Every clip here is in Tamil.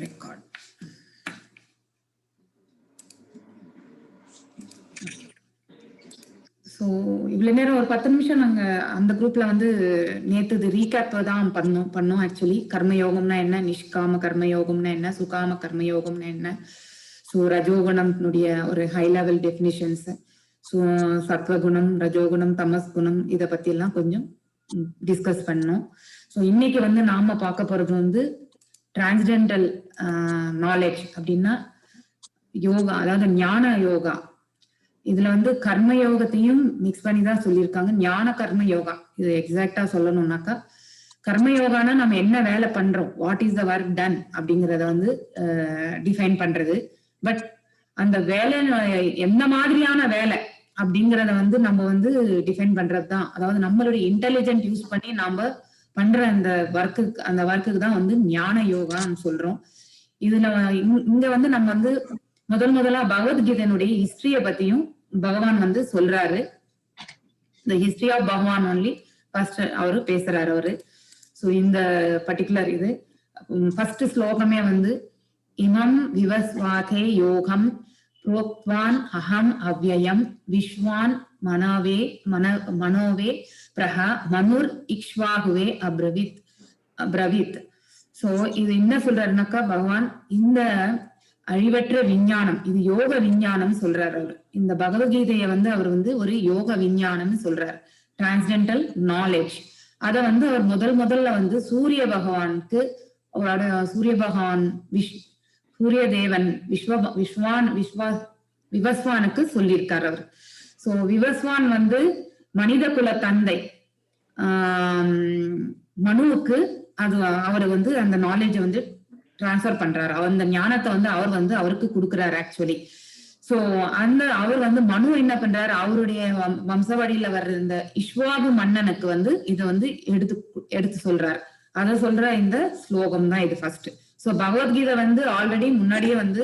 record. ஸோ இவ்வளோ நேரம் ஒரு 10 நிமிஷம் நாங்கள் அந்த குரூப்ல வந்து நேற்று ரீகேப் தான் பண்ணோம் ஆக்சுவலி. கர்மயோகம்னா என்ன, நிஷ்காம கர்மயோகம்னா என்ன, சுகாம கர்மயோகம்னா என்ன, ஸோ ரஜோகுணம்னுடைய ஒரு ஹை லெவல் டெஃபினிஷன்ஸ், ஸோ சத்வகுணம், ரஜோகுணம், தமஸ் குணம், இதை பற்றியெல்லாம் கொஞ்சம் டிஸ்கஸ் பண்ணோம். ஸோ இன்னைக்கு வந்து நாம பார்க்க போறது வந்து டிரான்ஸ்டென்டல் நாலேஜ் அப்படின்னா யோகா, அதாவது ஞான யோகா. இதுல வந்து கர்ம யோகத்தையும் மிக்ஸ் பண்ணி தான் சொல்லியிருக்காங்க. ஞான கர்ம யோகா, இது எக்ஸாக்டா சொல்லணும்னாக்கா கர்ம யோகானா நம்ம என்ன வேலை பண்றோம், what is the work done அப்படிங்கிறத வந்து டிஃபைன் பண்றது. பட் அந்த வேலை எந்த மாதிரியான வேலை அப்படிங்கிறத வந்து நம்ம வந்து டிஃபைன் பண்றது தான். அதாவது நம்மளுடைய இன்டெலிஜென்ட் யூஸ் பண்ணி நாம பண்ற அந்த ஒர்க்குக்கு தான் வந்து ஞான யோகான்னு சொல்றோம். இதுல இங்க வந்து நம்ம வந்து முதலா பகவத்கீதையினுடைய ஹிஸ்டரிய பத்தியும் பகவான் வந்து சொல்றாரு. இந்த ஹிஸ்டரி ஆஃப் பகவான் ஒன்லி ஃபர்ஸ்ட் அவரு பேசுறாரு அவரு. ஸோ இந்த பர்டிகுலர் இது ஃபர்ஸ்ட் ஸ்லோகமே வந்து இமம் விவஸ்வாதே யோகம் புரோக்வான் அகம் அவ்யயம் விஸ்வான் மனோவே பிரஹ மனுர் இக்ஷ்வாகுவே அப்ரவித். சோ இது என்ன சொல்றாருனாக்கா பகவான் இந்த அழிவற்ற விஞ்ஞானம், இது யோக விஞ்ஞானம் சொல்றாரு அவர். இந்த பகவத்கீதையை வந்து அவர் வந்து ஒரு யோக விஞ்ஞானம் சொல்றாரு, டிரான்ஸ்டென்டல் நாலேஜ். அத வந்து அவர் முதல்ல வந்து சூரிய பகவானுக்கு, அவரோட சூரிய பகவான் சூரிய தேவன் விவஸ்வானுக்கு சொல்லியிருக்கார் அவர். சோ விவஸ்வான் வந்து மனித குல தந்தை மனுவுக்கு அது அவர் வந்து அந்த நாலேஜை வந்து டிரான்ஸ்பர் பண்றாரு. அந்த ஞானத்தை வந்து அவர் வந்து அவருக்கு கொடுக்குறாரு ஆக்சுவலி. சோ அவர் வந்து மனு என்ன பண்றாரு, அவருடைய வம்சவடியில வர்ற இந்த இஷ்வாகு மன்னனுக்கு வந்து இதை வந்து எடுத்து சொல்றாரு. அத சொல்ற இந்த ஸ்லோகம் தான் இது ஃபர்ஸ்ட். சோ பகவத்கீதை வந்து ஆல்ரெடி முன்னாடியே வந்து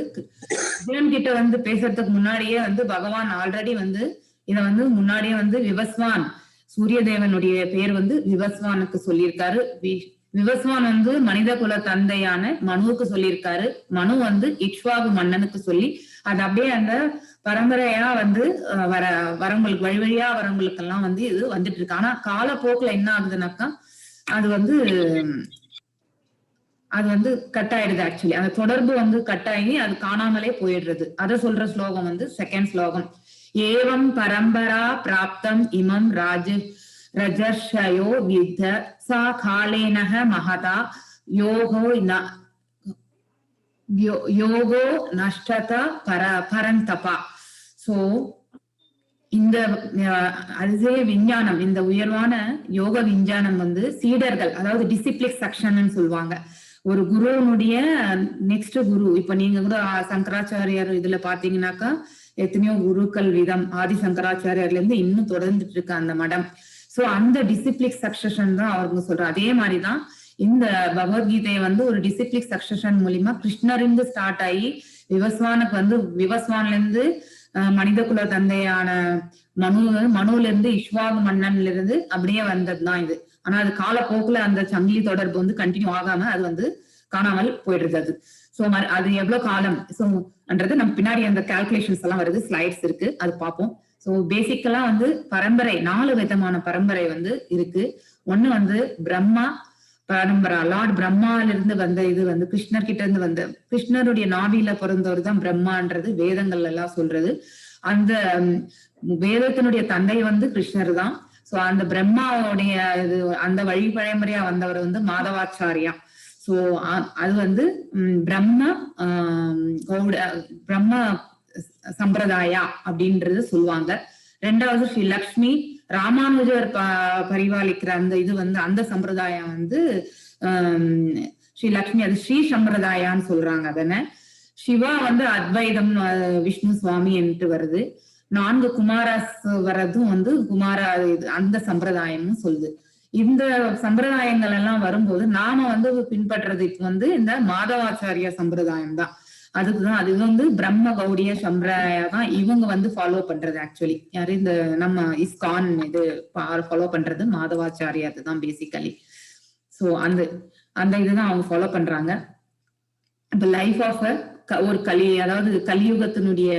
அர்ஜுனன் கிட்ட வந்து பேசுறதுக்கு முன்னாடியே வந்து பகவான் ஆல்ரெடி வந்து இதை வந்து முன்னாடியே வந்து விவஸ்வான், சூரிய தேவனுடைய பேர் வந்து விவஸ்வானுக்கு சொல்லியிருக்காரு. விவஸ்வான் வந்து மனித குல தந்தையான மனுவுக்கு சொல்லியிருக்காரு. மனு வந்து இக்ஷ்வாகு மன்னனுக்கு சொல்லி அது அப்படியே அந்த பரம்பரையா வந்து வரவங்களுக்கு வழியா வரவங்களுக்கெல்லாம் வந்து இது வந்துட்டு இருக்கு. ஆனா காலப்போக்குல என்ன ஆகுதுனாக்கா அது வந்து கட் ஆயிடுது ஆக்சுவலி. அந்த தொடர்பு வந்து கட் ஆகி அது காணாமலே போயிடுறது. அதை சொல்ற ஸ்லோகம் வந்து செகண்ட் ஸ்லோகம். ஏவம் பரம்பரா பிராப்தம் இமம் ரஜர்ஷயோ வித்த சா காலேனஹ மகதா யோகோ நஷ்டத பரந்தபா. சோ இந்த அதே விஞ்ஞானம், இந்த உயர்வான யோக விஞ்ஞானம் வந்து சீடர்கள், அதாவது டிசிப்ளிக் செக்ஷன் சொல்லுவாங்க. ஒரு குருவனுடைய நெக்ஸ்ட் குரு, இப்ப நீங்க கூட சங்கராச்சாரியார் இதுல பாத்தீங்கன்னாக்கா எத்தனையோ குருக்கள் விதம், ஆதி சங்கராச்சாரியார்ல இருந்து இன்னும் தொடர்ந்துட்டு இருக்கு அந்த மடம். சோ அந்த டிசிப்ளிக் சக்சஷன் தான் அவங்க சொல்றாங்க. அதே மாதிரிதான் இந்த பகவத்கீதையை வந்து ஒரு டிசிப்ளிக் சக்சஷன் மூலியமா கிருஷ்ணரிருந்து ஸ்டார்ட் ஆகி விவஸ்வானுக்கு வந்து விவஸ்வான்ல இருந்து மனித குல தந்தையான மனுல இருந்து இஷ்வாகு மன்னன்ல இருந்து அப்படியே வந்ததுதான் இது. ஆனா அது காலப்போக்குல அந்த சங்கிலி தொடர்பு வந்து கண்டினியூ ஆகாம அது வந்து காணாமல் போயிடுறது அது. சோ அது எவ்வளவு காலம் சோன்றது நம்ம பின்னாடி அந்த கால்குலேஷன்ஸ் எல்லாம் வருது, ஸ்லைட்ஸ் இருக்கு, அது பார்ப்போம். சோ பேசிக்கலா வந்து பரம்பரை 4 விதமான பரம்பரை வந்து இருக்கு. ஒண்ணு வந்து பிரம்மா பரம்பரா, லார்ட் பிரம்மால இருந்து வந்த இது வந்து கிருஷ்ணர் கிட்ட இருந்து வந்த, கிருஷ்ணருடைய நாவில பிறந்தவர் தான் பிரம்மான்றது வேதங்கள் எல்லாம் சொல்றது. அந்த வேதத்தினுடைய தந்தை வந்து கிருஷ்ணர் தான். சோ அந்த பிரம்மாவுடைய இது அந்த வழி பழமுறையா வந்தவர் வந்து மாதவாச்சாரியா. சோ அது வந்து பிரம்ம சம்பிரதாயா அப்படின்றது சொல்லுவாங்க. ரெண்டாவது ஸ்ரீ லக்ஷ்மி ராமானுஜர் பரிபாலிக்கிற அந்த இது வந்து அந்த சம்பிரதாயம் வந்து ஸ்ரீ லக்ஷ்மி, அது ஸ்ரீ சம்பிரதாயான்னு சொல்றாங்க. அதனை சிவா வந்து அத்வைதம் விஷ்ணு சுவாமி என்று வருது. 4 குமாராஸ் வர்றதும் வந்து குமாரா அந்த சம்பிரதாயம்னு சொல்லுது. இந்த சம்பிரதாயங்கள் எல்லாம் வரும்போது நாம வந்து பின்பற்றுறதுக்கு வந்து இந்த மாதவாச்சாரிய சம்பிரதாயம் தான். அதுக்குதான் அது வந்து பிரம்ம கௌடிய சம்பிரதாயம் தான் இவங்க வந்து ஃபாலோ பண்றது ஆக்சுவலி. யாரு இந்த நம்ம இஸ்கான் இது ஃபாலோ பண்றது மாதவாச்சாரியா, அதுதான் பேசிக்கலி. சோ அந்த இதுதான் அவங்க ஃபாலோ பண்றாங்க. இப்ப லைஃப் ஆஃப் ஒரு அதாவது கலியுகத்தினுடைய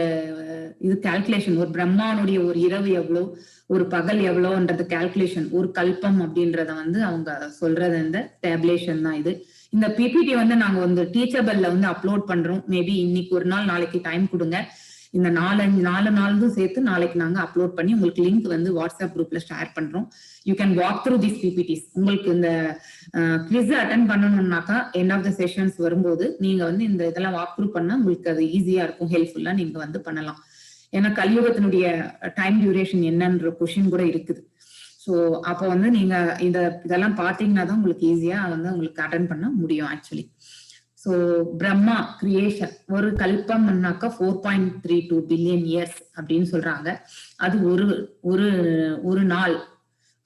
இது கால்குலேஷன், ஒரு பிரம்மானுடைய ஒரு இரவு எவ்வளவு, ஒரு பகல் எவ்வளவுன்றது கால்குலேஷன், ஒரு கல்பம் அப்படின்றத வந்து அவங்க சொல்றது இந்த டேப்லேஷன் தான் இது. இந்த பிபிடி வந்து நாங்க வந்து டீச்சபிள்ல வந்து அப்லோட் பண்றோம். மேபி இன்னைக்கு ஒரு நாள், நாளைக்கு டைம் கொடுங்க. இந்த 4 நாளும் சேர்த்து நாளைக்கு நாங்க அப்லோட் பண்ணி உங்களுக்கு லிங்க் வந்து வாட்ஸ்அப் குரூப்ல ஷேர் பண்றோம். You can walk through this PPTs. உங்களுக்கு இந்த குவிஸ் அட்டன் பண்ணணும்னாக்கா எண்ட் ஆஃப் த செஷன்ஸ் வரும்போது நீங்க வந்து இந்த இதெல்லாம் வாக் த்ரூ பண்ணா உங்களுக்கு அது ஈஸியா இருக்கும், ஹெல்ப்ஃபுல்லா நீங்க வந்து பண்ணலாம். ஏன்னா கலியுகத்தினுடைய டைம் டியூரேஷன் என்னன்ற கொஸ்டின் கூட இருக்குது. ஸோ அப்போ வந்து நீங்க இதெல்லாம் பார்த்தீங்கன்னா தான் உங்களுக்கு ஈஸியா வந்து உங்களுக்கு அட்டன் பண்ண முடியும் ஆக்சுவலி. ஸோ பிரம்மா கிரியேஷன் ஒரு கல்பம்னாக்கா 4.32 பில்லியன் இயர்ஸ் அப்படின்னு சொல்றாங்க. அது ஒரு நாள்.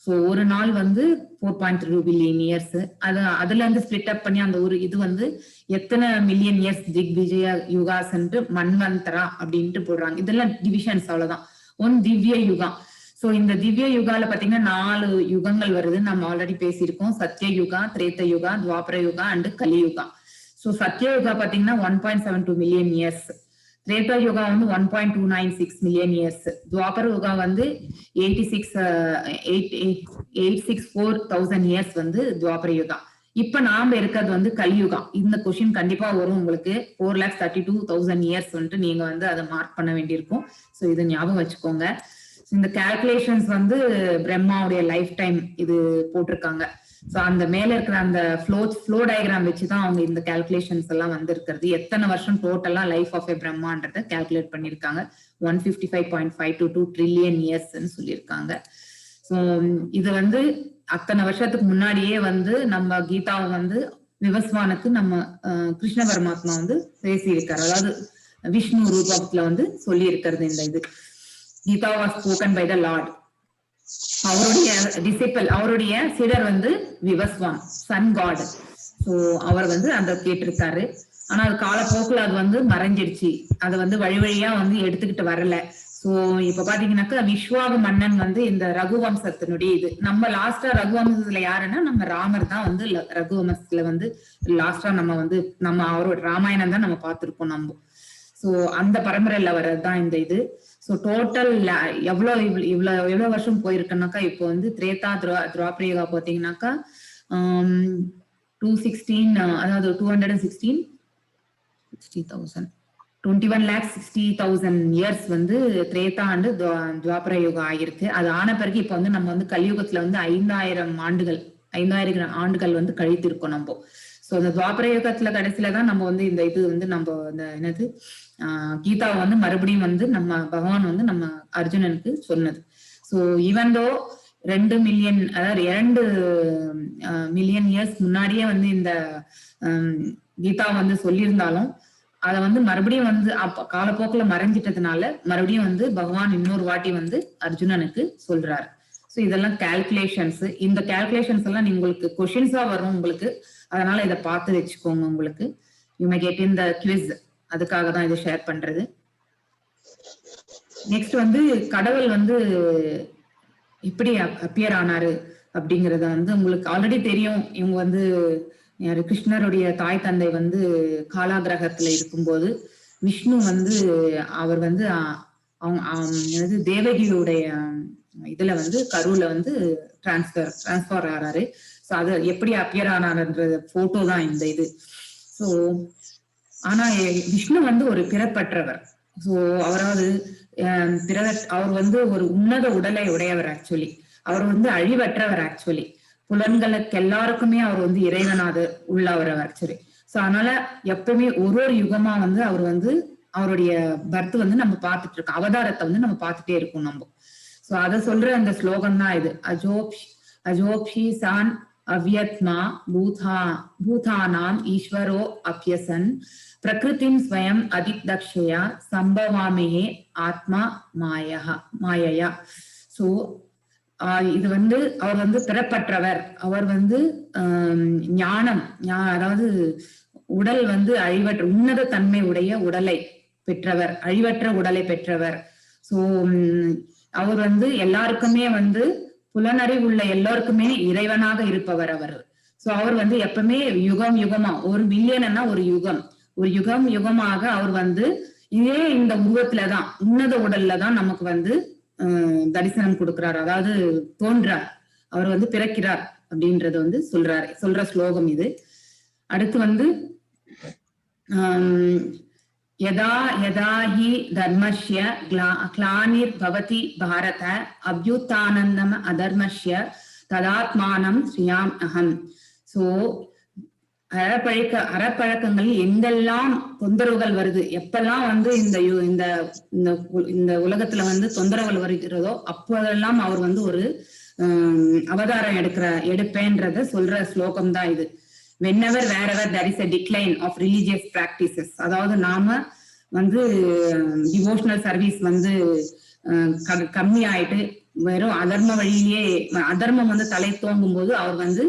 ஸோ ஒரு நாள் வந்து 4.32 பில்லியன் இயர்ஸ். அதுல இருந்து ஸ்பிளிட் அப் பண்ணி அந்த ஒரு இது வந்து எத்தனை மில்லியன் இயர்ஸ் திக் விஜய யுகாஸ் மன்வந்தரா அப்படின்ட்டு போடுறாங்க. இதெல்லாம் டிவிஷன்ஸ், அவ்வளவுதான். திவ்ய யுகம். சோ இந்த திவ்ய யுகால பாத்தீங்கன்னா 4 யுகங்கள் வருது. நம்ம ஆல்ரெடி பேசியிருக்கோம். சத்ய யுகா, திரேத யுகா, துவாபர யுகா அண்ட் கலியுகா. ஸோ சத்ய யுகா பாத்தீங்கன்னா 1.72 மில்லியன் இயர்ஸ், திரேதா யுகா வந்து 1.296 மில்லியன் இயர்ஸ், துவாபர யுகா வந்து 864,000 இயர்ஸ் வந்து துவாபர யுகா. இப்ப நாம இருக்கிறது வந்து கலியுகா. இந்த கொஸ்டின் கண்டிப்பா வரும் உங்களுக்கு. 4,32,000 இயர்ஸ் வந்துட்டு நீங்க வந்து அதை மார்க் பண்ண வேண்டியிருக்கும். ஸோ இதை ஞாபகம் வச்சுக்கோங்க. இந்த கால்குலேஷன்ஸ் வந்து பிரம்மாவுடைய லைஃப் டைம் இது போட்டிருக்காங்க. ஸோ அந்த மேல இருக்கிற அந்த ஃப்ளோ டயக்ராம் வச்சுதான் அவங்க இந்த கால்குலேஷன்ஸ் எல்லாம் வந்து இருக்கிறது. எத்தனை வருஷம் டோட்டலா லைஃப் ஆஃப் எ பிரம்மான்றத கால்குலேட் பண்ணிருக்காங்க. 155.522 ட்ரில்லியன் இயர்ஸ்ன்னு சொல்லியிருக்காங்க. ஸோ இது வந்து அத்தனை வருஷத்துக்கு முன்னாடியே வந்து நம்ம கீதாவை வந்து விவஸ்வானுக்கு நம்ம கிருஷ்ண பரமாத்மா வந்து பேசியிருக்காரு. அதாவது விஷ்ணு ரூபத்துல வந்து சொல்லி இருக்கிறது இந்த இது. Gita was spoken by the lord. அவருடைய டிசிபிள், அவருடைய சிடர் வந்து விவஸ்வான், சன் காட். சோ அவர் வந்து அந்த கேட்டிருக்காரு. ஆனா அது காலப்போக்குல அது வந்து மறைஞ்சிடுச்சு. அதை வந்து வழி வழியா வந்து எடுத்துக்கிட்டு வரல. சோ இப்ப பாத்தீங்கன்னாக்கா விஸ்வாக மன்னன் வந்து இந்த ரகுவம்சத்தினுடைய இது. நம்ம லாஸ்டா ரகுவம்சத்துல யாருன்னா நம்ம ராமர் தான் வந்து ரகுவம்சத்துல வந்து லாஸ்டா நம்ம அவரோட ராமாயணம் தான் நம்ம பார்த்திருக்கோம் நம்ம. சோ அந்த பரம்பரையில வர்றதுதான் இந்த இது. ஸோ டோட்டல் எவ்வளவு வருஷம் போயிருக்குனாக்கா இப்போ வந்து திரேதா துவாபர பாத்தீங்கன்னாக்கா 216, அதாவது 21,60,000 இயர்ஸ் வந்து திரேதா அண்டு துவாபர யுகம் ஆகிருக்கு. அது ஆன பிறகு இப்ப வந்து நம்ம வந்து கலியுகத்துல வந்து 5,000 ஆண்டுகள் வந்து கழித்திருக்கோம் நம்ம. ஸோ அந்த துவாபர யுகத்துல கடைசியிலதான் நம்ம வந்து இந்த இது வந்து நம்ம இந்த என்னது கீதாவை வந்து மறுபடியும் வந்து நம்ம பகவான் வந்து நம்ம அர்ஜுனனுக்கு சொன்னது. ஸோ ஈவன் தோ 2 மில்லியன், அதாவது 2 மில்லியன் இயர்ஸ் முன்னாடியே வந்து இந்த கீதா வந்து சொல்லியிருந்தாலும் அதை வந்து மறுபடியும் வந்து காலப்போக்கில் மறைஞ்சிட்டதுனால மறுபடியும் வந்து பகவான் இன்னொரு வாட்டி வந்து அர்ஜுனனுக்கு சொல்றாரு. ஸோ இதெல்லாம் கால்குலேஷன்ஸ். இந்த கால்குலேஷன்ஸ் எல்லாம் உங்களுக்கு கொஸ்டின்ஸா வரும் உங்களுக்கு. அதனால இதை பார்த்து வச்சுக்கோங்க. உங்களுக்கு you may get in the quiz. அதுக்காக தான் இதை ஷேர் பண்றது. நெக்ஸ்ட் வந்து கடவுள் வந்து எப்படி அப்பியர் ஆனாரு அப்படிங்கறத வந்து உங்களுக்கு ஆல்ரெடி தெரியும். இவங்க வந்து கிருஷ்ணருடைய தாய் தந்தை வந்து காலாகிரகத்துல இருக்கும்போது விஷ்ணு வந்து அவர் வந்து அவங்க தேவகியுடைய இதுல வந்து கருவுல வந்து டிரான்ஸ்பர் ஆறாரு. ஸோ அது எப்படி அப்பியர் ஆனாருன்ற போட்டோ தான் இந்த இது. ஸோ ஆனா விஷ்ணு வந்து ஒரு பிறப்பற்றவர். ஸோ அவராவது அவர் வந்து ஒரு உன்னத உடலை உடையவர். ஆக்சுவலி அவர் வந்து அழிவற்றவர். ஆக்சுவலி புலன்களுக்கு எல்லாருக்குமே அவர் வந்து இறைவனாத உள்ளவர் ஆக்சுவலி. ஸோ அதனால எப்பவுமே ஒரு யுகமா வந்து அவர் வந்து அவருடைய பர்த் வந்து நம்ம பார்த்துட்டு இருக்கோம், அவதாரத்தை வந்து நம்ம பார்த்துட்டே இருக்கோம் நம்ம. ஸோ அதை சொல்ற அந்த ஸ்லோகம் தான் இது. அஜோப்ஷி சான் அவ்யத்மா பூதானாம் ஈஸ்வரோ அப்யசன் பிரகிருதிம் ஸ்வயம் அதிதக்ஷயா சம்பவாமியே ஆத்மா மாயையா. சோ இது வந்து அவர் வந்து பிறப்பற்றவர். அவர் வந்து ஞானம், அதாவது உடல் வந்து அழிவற்ற உன்னத தன்மை உடைய உடலை பெற்றவர், அழிவற்ற உடலை பெற்றவர். சோ அவர் வந்து எல்லாருக்குமே வந்து புலனறிவு உள்ள எல்லாருக்குமே இறைவனாக இருப்பவர் அவர். சோ அவர் வந்து எப்பவுமே யுகமா, ஒரு மில்லியன்னா ஒரு யுகம், ஒரு யுகம் யுகமாக அவர் வந்து இதே இந்த உருவத்துலதான் உன்னத உடல்லதான் நமக்கு வந்து தரிசனம் கொடுக்கிறார், அதாவது தோன்றார், அவர் வந்து பிறக்கிறார் அப்படின்றத வந்து சொல்ற ஸ்லோகம் இது. அடுத்து வந்து யதா யதா ஹி தர்மஸ்ய க்ளானிர் பவதி பாரத அப்யுத்தானந்தம் அதர்மஸ்ய ததாத்மானம் ஸ்ரீயாம் அகம். சோ அறப்பழக்கங்கள் எங்கெல்லாம் தொந்தரவுகள் வருது, எப்பெல்லாம் வந்து இந்த உலகத்துல வந்து தொந்தரவுகள் வருகிறதோ அப்போதெல்லாம் அவர் வந்து ஒரு அவதாரம் எடுப்பேன்றத சொல்ற ஸ்லோகம் தான் இது. whenever wherever there is a decline of religious practices, அதாவது நாம வந்து டிவோஷனல் சர்வீஸ் வந்து கம்மி ஆயிட்டு வெறும் அதர்ம வழியிலேயே அதர்மம் வந்து தலை தோங்கும் போது அவர் வந்து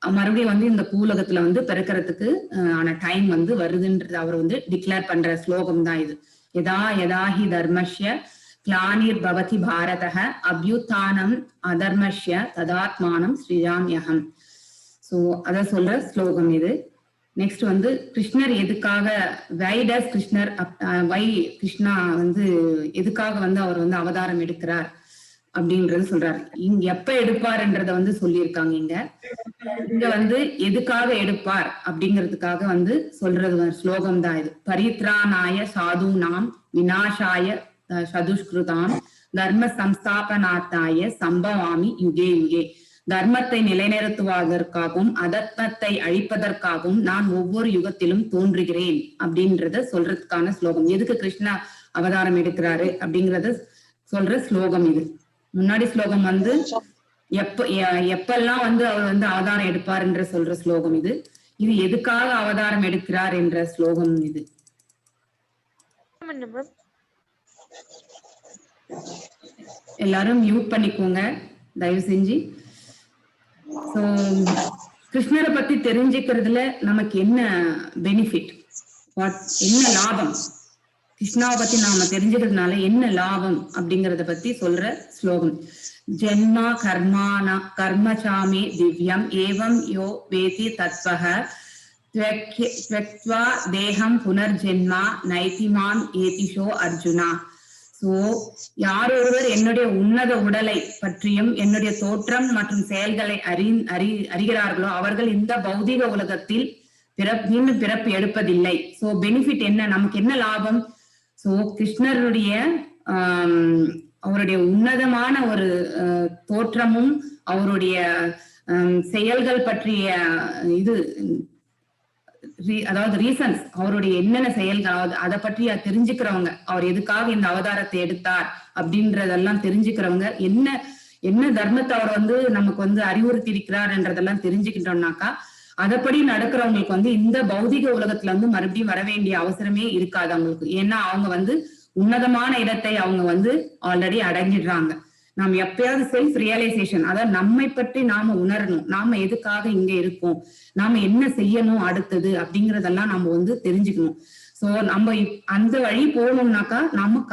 மறுபடியும் வந்து இந்த பூலகத்துல வந்து பிறக்கிறதுக்கு ஆன டைம் வந்து வருதுன்றது அவர் வந்து டிக்ளேர் பண்ற ஸ்லோகம் தான் இது. யதா யதாஹி தர்மஸ்ய க்ளானிர் பவதி பாரதஹ அப்யுத்தானம் அதர்மஸ்ய ததாத்மானம் ஸ்ரீராம்யகம். சோ அத சொல்ற ஸ்லோகம் இது. நெக்ஸ்ட் வந்து கிருஷ்ணர் எதுக்காக வை கிருஷ்ணா வந்து எதுக்காக வந்து அவர் வந்து அவதாரம் எடுக்கிறார் அப்படின்றது சொல்றாரு. இங்க எப்ப எடுப்பார்ன்றத வந்து சொல்லியிருக்காங்க. இங்க வந்து எதுக்காக எடுப்பார் அப்படிங்கிறதுக்காக வந்து சொல்றது ஸ்லோகம் தான் இது. பரித்ராணாய சாதுனாம் விநாசாய சதுஷ்கிருதாம் தர்ம சம்ஸ்தாபனாத்தாய சம்பவாமி யுகே யுகே. தர்மத்தை நிலைநிறுத்துவதற்காகவும் அதர்மத்தை அழிப்பதற்காகவும் நான் ஒவ்வொரு யுகத்திலும் தோன்றுகிறேன் அப்படின்றத சொல்றதுக்கான ஸ்லோகம். எதுக்கு கிருஷ்ணா அவதாரம் எடுக்கிறாரு அப்படிங்கறத சொல்ற ஸ்லோகம் இது. முன்னாடி ஸ்லோகம் வந்து எப்பெல்லாம் வந்து அவர் வந்து அவதாரம் எடுப்பார் என்ற சொல்ற ஸ்லோகம் இது. இது எதுக்காக அவதாரம் எடுக்கிறார் என்ற ஸ்லோகம் இது. எல்லாரும் மியூட் பண்ணிக்கோங்க தயவு செஞ்சு. சோ கிருஷ்ணரை பத்தி தெரிஞ்சுக்கிறதுல நமக்கு என்ன பெனிஃபிட், என்ன லாபம், கிருஷ்ணாவை பத்தி நாம தெரிஞ்சுக்கிறதுனால என்ன லாபம் அப்படிங்கறத பத்தி சொல்ற ஸ்லோகம். ஜென்மா கர்மசாமி திவ்யம் ஏவம் யோ வேதி தத்வஹ த்வக்த்வா தேகம் புனர்ஜென்மா நைதிமான் ஏதிஷோ அர்ஜுனா. சோ யார் ஒருவர் என்னுடைய உன்னத உடலை பற்றியும் என்னுடைய தோற்றம் மற்றும் செயல்களை அறிகிறார்களோ அவர்கள் இந்த பௌதிக உலகத்தில் மீண்டும் பிறப்பு எடுப்பதில்லை. சோ பெனிஃபிட் என்ன, நமக்கு என்ன லாபம்? சோ கிருஷ்ணருடைய அவருடைய உன்னதமான ஒரு தோற்றமும் அவருடைய செயல்கள் பற்றிய இது அதாவது ரீசன்ஸ், அவருடைய என்னென்ன செயல்கள் அதை பற்றி தெரிஞ்சுக்கிறவங்க, அவர் எதுக்காக இந்த அவதாரத்தை எடுத்தார் அப்படின்றதெல்லாம் தெரிஞ்சுக்கிறவங்க, என்ன என்ன தர்மத்தை அவர் வந்து நமக்கு வந்து அறிவுறுத்தி இருக்கிறார்ன்றதெல்லாம் தெரிஞ்சுக்கிட்டோம்னாக்கா அதப்படி நடக்கிறவங்களுக்கு வந்து இந்த பௌதிக உலகத்துல வந்து மறுபடியும் வர வேண்டிய அவசரமே இருக்காது அவங்களுக்கு. ஏன்னா அவங்க வந்து உன்னதமான இடத்தை அவங்க வந்து ஆல்ரெடி அடைஞ்சிடுறாங்க. நாம் எப்பயாவது செல்ஃப் ரியலைசேஷன், அதாவது நம்மை பற்றி நாம உணரணும், நாம எதுக்காக இங்க இருக்கோம், நாம என்ன செய்யணும் அடுத்தது அப்படிங்கறதெல்லாம் நம்ம வந்து தெரிஞ்சுக்கணும். சோ நம்ம அந்த வழி போகணும்னாக்கா நம்ம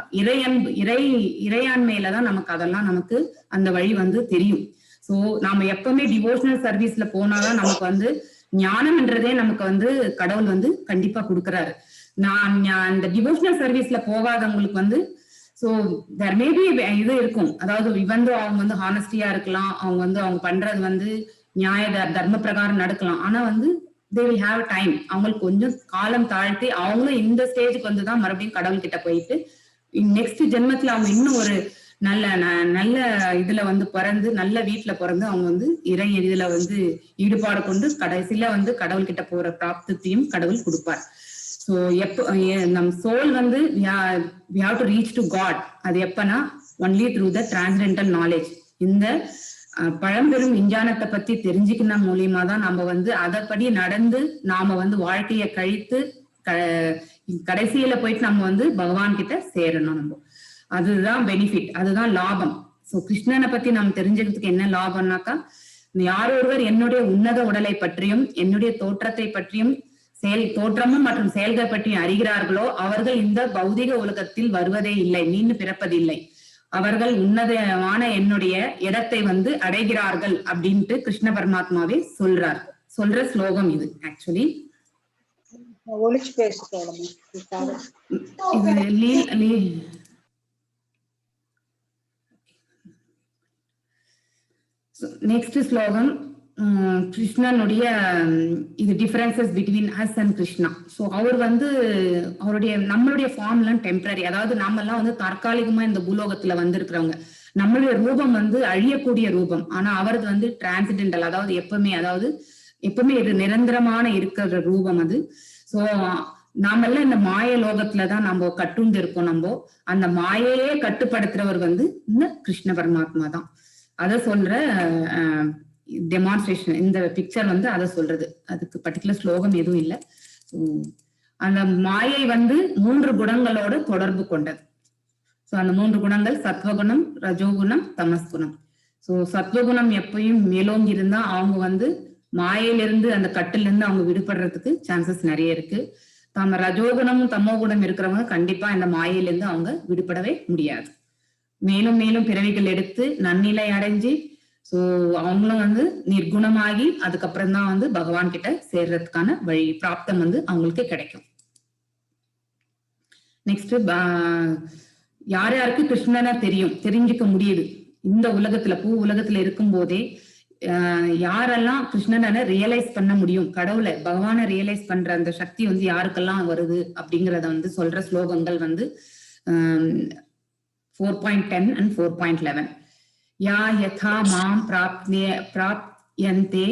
இறையாண்மையில தான் நமக்கு அதெல்லாம் நமக்கு அந்த வழி வந்து தெரியும். சோ நாம எப்பவுமே டிவோஷனல் சர்வீஸ்ல போனாதான் நமக்கு வந்து ஞானம்ன்றதே நமக்கு வந்து கடவுள் வந்து கண்டிப்பா கொடுக்குறாரு. நான் இந்த டிவோஷனல் சர்வீஸ்ல போகாதவங்களுக்கு வந்து சோ தேர் மேபி இது இருக்கும், அதாவது இவந்து அவங்க வந்து ஹானஸ்டியா இருக்கலாம், அவங்க வந்து அவங்க பண்றது வந்து நியாய தர்ம பிரகாரம் நடக்கலாம், ஆனா வந்து they will have time, அவங்களுக்கு கொஞ்சம் காலம் தாழ்த்தி அவங்களும் இந்த ஸ்டேஜுக்கு வந்துதான் மறுபடியும் கடவுள் கிட்ட போயிட்டு நெக்ஸ்ட் ஜென்மத்துல அவங்க இன்னும் ஒரு நல்ல இதுல வந்து பிறந்து நல்ல வீட்டுல பிறந்து அவங்க வந்து இறை இதுல வந்து ஈடுபாடு கொண்டு கடைசியில வந்து கடவுள் கிட்ட போற பிராப்தத்தையும் கடவுள் கொடுப்பார். ஸோ நம் சோல் வந்து we have to reach to God. அது எப்பனா only through the transcendental knowledge. இந்த பழம்பெரும் விஞ்ஞானத்தை பத்தி தெரிஞ்சுக்கிற மூலியமா தான் நம்ம வந்து அதப்படி நடந்து நாம வந்து வாழ்க்கைய கழித்து கடைசியில போயிட்டு நம்ம வந்து பகவான் கிட்ட சேரணும். நம்ம அதுதான் பெனிஃபிட், அதுதான் லாபம். சோ கிருஷ்ணனை பத்தி நாம் தெரிஞ்சுக்கிறதுக்கு என்ன லாபம்னாக்கா, யார் ஒருவர் என்னுடைய உன்னத உடலை பற்றியும் என்னுடைய தோற்றத்தை பற்றியும் தோற்றமும் மற்றும் செயல்கள் பற்றியும் அறிகிறார்களோ அவர்கள் இந்த பௌதிக உலகத்தில் வருவதே இல்லை, மீண்டும் பிறப்பதில்லை, அவர்கள் உன்னதமான என்னுடைய இடத்தை வந்து அடைகிறார்கள் அப்படின்ட்டு கிருஷ்ண பரமாத்மாவே சொல்ற ஸ்லோகம் இது. ஆக்சுவலி ஒளிச்சு பேசுறோம். நெக்ஸ்ட் ஸ்லோகம் கிருஷ்ணனுடைய இது differences between us and Krishna. So அவர் வந்து அவருடைய நம்மளுடைய ஃபார்ம்லாம் டெம்பரரி, அதாவது நாமெல்லாம் வந்து தற்காலிகமா இந்த பூலோகத்துல வந்து இருக்கிறவங்க. நம்மளுடைய ரூபம் வந்து அழியக்கூடிய ரூபம், ஆனா அவரது வந்து டிரான்சிடென்டல், அதாவது எப்பவுமே இது நிரந்தரமான இருக்கிற ரூபம் அது. ஸோ நாமெல்லாம் இந்த மாய லோகத்துலதான் நம்ம கட்டுண்டு இருக்கோம். நம்ம அந்த மாயையே கட்டுப்படுத்துறவர் வந்து இந்த கிருஷ்ண பரமாத்மா தான். அதை சொல்ற டெமான்ஸ்ட்ரேஷன் இந்த பிக்சர் வந்து அதை சொல்றது. அதுக்கு பர்டிகுலர் ஸ்லோகம் எதுவும் இல்லை. அந்த மாயை வந்து 3 குணங்களோட தொடர்பு கொண்டது. ஸோ அந்த 3 குணங்கள் சத்வகுணம், ரஜோகுணம், தமஸ்குணம். ஸோ சத்வகுணம் எப்பயும் மேலோங்கி இருந்தா அவங்க வந்து மாயையிலிருந்து அந்த கட்டுல இருந்து அவங்க விடுபடுறதுக்கு சான்சஸ் நிறைய இருக்கு. ரஜோகுணமும் தமோகுணம் இருக்கிறவங்க கண்டிப்பா இந்த மாயையிலிருந்து அவங்க விடுபடவே முடியாது. மேலும் மேலும் பிறவிகள் எடுத்து நன்னிலை அடைஞ்சு சோ அவங்களும் வந்து நிர்குணமாகி அதுக்கப்புறம் தான் வந்து பகவான் கிட்ட சேர்றதுக்கான வழி பிராப்தம் வந்து அவங்களுக்கு கிடைக்கும். நெக்ஸ்ட் யார் யாருக்கு கிருஷ்ணனை தெரிஞ்சுக்க முடியுது இந்த உலகத்துல பூ உலகத்துல இருக்கும் போதே யாரெல்லாம் கிருஷ்ணனை ரியலைஸ் பண்ண முடியும், கடவுளை பகவானை ரியலைஸ் பண்ற அந்த சக்தி வந்து யாருக்கெல்லாம் வருது அப்படிங்கறத வந்து சொல்ற ஸ்லோகங்கள் வந்து 4.10 and 4.11. யா யதா மாம் பிராப்யந்தே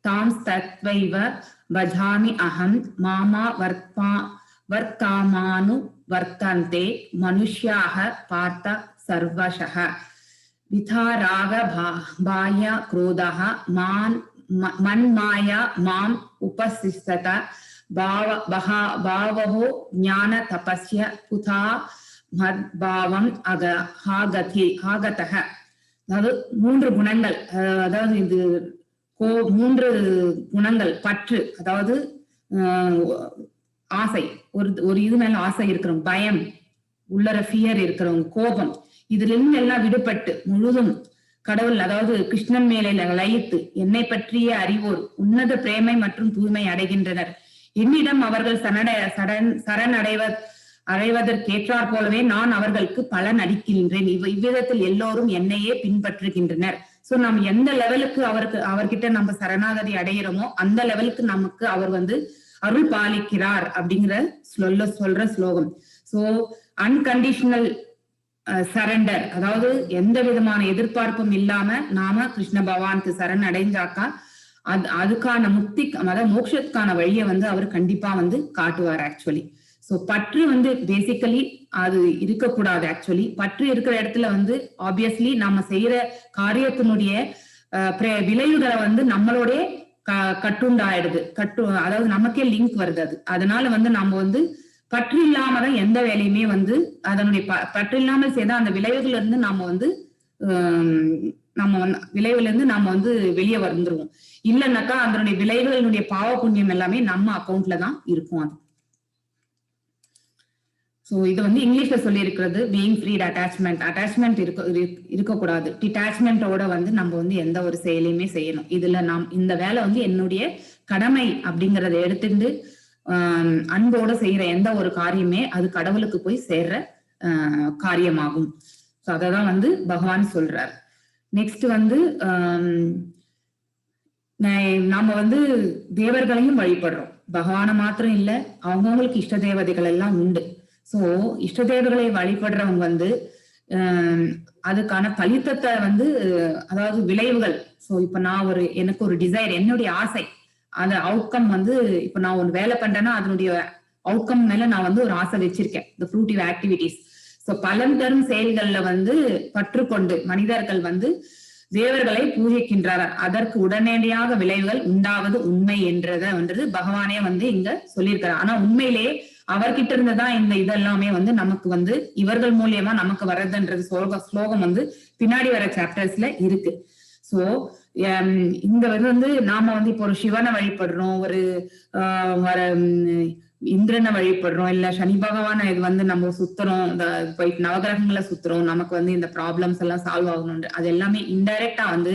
தாம் தத்வைவ பஜாமி அஹம் மாமா வர்த்தாமானு வர்த்தந்தே மனுஷ்யாக பார்த்த சர்வசஹ விதாராக பாய க்ரோதஹ மன்மாயா மாம் உபசிஷ்டத பாவஹோ ஞான தபஸ்ய புதா மத்பாவம் ஆகதஹ. அதாவது 3 குணங்கள், அதாவது இது 3 குணங்கள். பற்று, அதாவது ஆசை, ஒரு இது மேல ஆசை இருக்கிறவங்க, பயம் உள்ளர ஃபியர் இருக்கிறவங்க, கோபம், இதுல இருந்து எல்லாம் விடுபட்டு முழுதும் கடவுள் அதாவது கிருஷ்ணன் மேலே லயித்து என்னை பற்றிய அறிவோர் உன்னத பிரேமை மற்றும் தூய்மை அடைகின்றனர். என்னிடம் அவர்கள் அடைவதற்கேற்றாற் போலவே நான் அவர்களுக்கு பலன் அளிக்கின்றேன். இவ்விதத்தில் எல்லோரும் என்னையே பின்பற்றுகின்றனர். சோ நம்ம எந்த லெவலுக்கு அவர்கிட்ட நம்ம சரணாகதி அடைகிறோமோ அந்த லெவலுக்கு நமக்கு அவர் வந்து அருள் பாலிக்கிறார் அப்படிங்கிற சொல்ற ஸ்லோகம். சோ அன்கண்டிஷனல் சரண்டர், அதாவது எந்த விதமான எதிர்பார்ப்பும் இல்லாம நாம கிருஷ்ண பகவானுக்கு சரண் அடைஞ்சாக்கா அதுக்கான முக்தி, அதாவது மோட்சத்துக்கான வழியை வந்து அவர் கண்டிப்பா வந்து காட்டுவார் ஆக்சுவலி. சோ பற்று வந்து பேசிக்கலி அது இருக்கக்கூடாது. ஆக்சுவலி பற்று இருக்கிற இடத்துல வந்து ஆப்வியஸ்லி நம்ம செய்யற காரியத்தினுடைய விளைவுகளை வந்து நம்மளோட கட்டுண்டாயிடுது. அதாவது நமக்கே லிங்க் வருது அது. அதனால வந்து நம்ம வந்து பற்று இல்லாமதான் எந்த வேலையுமே வந்து அதனுடைய பற்று இல்லாமல் செய்தா அந்த விளைவுகள் இருந்து நாம வந்து விளைவுல இருந்து நாம வந்து வெளியே வந்துருவோம். இல்லைன்னாக்கா அதனுடைய விளைவுகளுடைய பாவ புண்ணியம் எல்லாமே நம்ம அக்கௌண்ட்ல தான் இருக்கும். அது சோ இது வந்து இங்கிலீஷ்ல சொல்லி இருக்கிறது பீயிங் ஃப்ரீட் அட்டாச்மெண்ட் இருக்கக்கூடாது. டிட்டாச்மெண்டோட வந்து நம்ம வந்து எந்த ஒரு செயலையுமே செய்யணும். இதுல இந்த வேலை வந்து என்னுடைய கடமை அப்படிங்கறத எடுத்துட்டு அன்போட செய்யற எந்த ஒரு காரியமே அது கடவுளுக்கு போய் சேர்ற காரியமாகும். சோ அததான் வந்து பகவான் சொல்றார். நெக்ஸ்ட் வந்து நாம வந்து தேவர்களையும் வழிபடுறோம். பகவான மாத்திரம் இல்ல, அவங்கவுங்களுக்கு இஷ்ட தேவதைகள் எல்லாம் உண்டு. சோ இஷ்ட தேவர்களை வழிபடுறவங்க வந்து அதுக்கான பலித்தத்தை வந்து அதாவது விளைவுகள். சோ இப்ப நான் எனக்கு ஒரு டிசைர், என்னுடைய ஆசை, அந்த அவுட்கம் வந்து இப்ப நான் ஒரு வேலை பண்றேன்னா அதனுடைய அவுட்கம் மேல நான் வந்து ஒரு ஆசை வச்சிருக்கேன், இந்த ஃப்ரூட்டிவ் ஆக்டிவிட்டிஸ். சோ பலன் தரும் செயல்கள்ல வந்து பற்றுக்கொண்டு மனிதர்கள் வந்து தேவர்களை பூஜிக்கின்றார். அதற்கு உடனடியாக விளைவுகள் உண்டாவது உண்மை என்றது பகவானே வந்து இங்க சொல்லியிருக்கிறார். ஆனா உண்மையிலேயே அவர்கிட்ட இருந்துதான் இந்த இதெல்லாமே வந்து நமக்கு வந்து இவர்கள் மூலியமா நமக்கு வர்றதுன்றது ஸ்லோகம் வந்து பின்னாடி வர சாப்டர்ஸ்ல இருக்கு. சோ இங்க வந்து நாம வந்து இப்போ ஒரு சிவனை வழிபடுறோம், ஒரு இந்திரனை வழிபடுறோம், இல்ல சனி பகவான இது வந்து நம்ம சுத்துறோம், போயிட்டு நவகிரகங்களை சுத்துறோம், நமக்கு வந்து இந்த ப்ராப்ளம்ஸ் எல்லாம் சால்வ் ஆகணும். அது எல்லாமே இன்டைரக்டா வந்து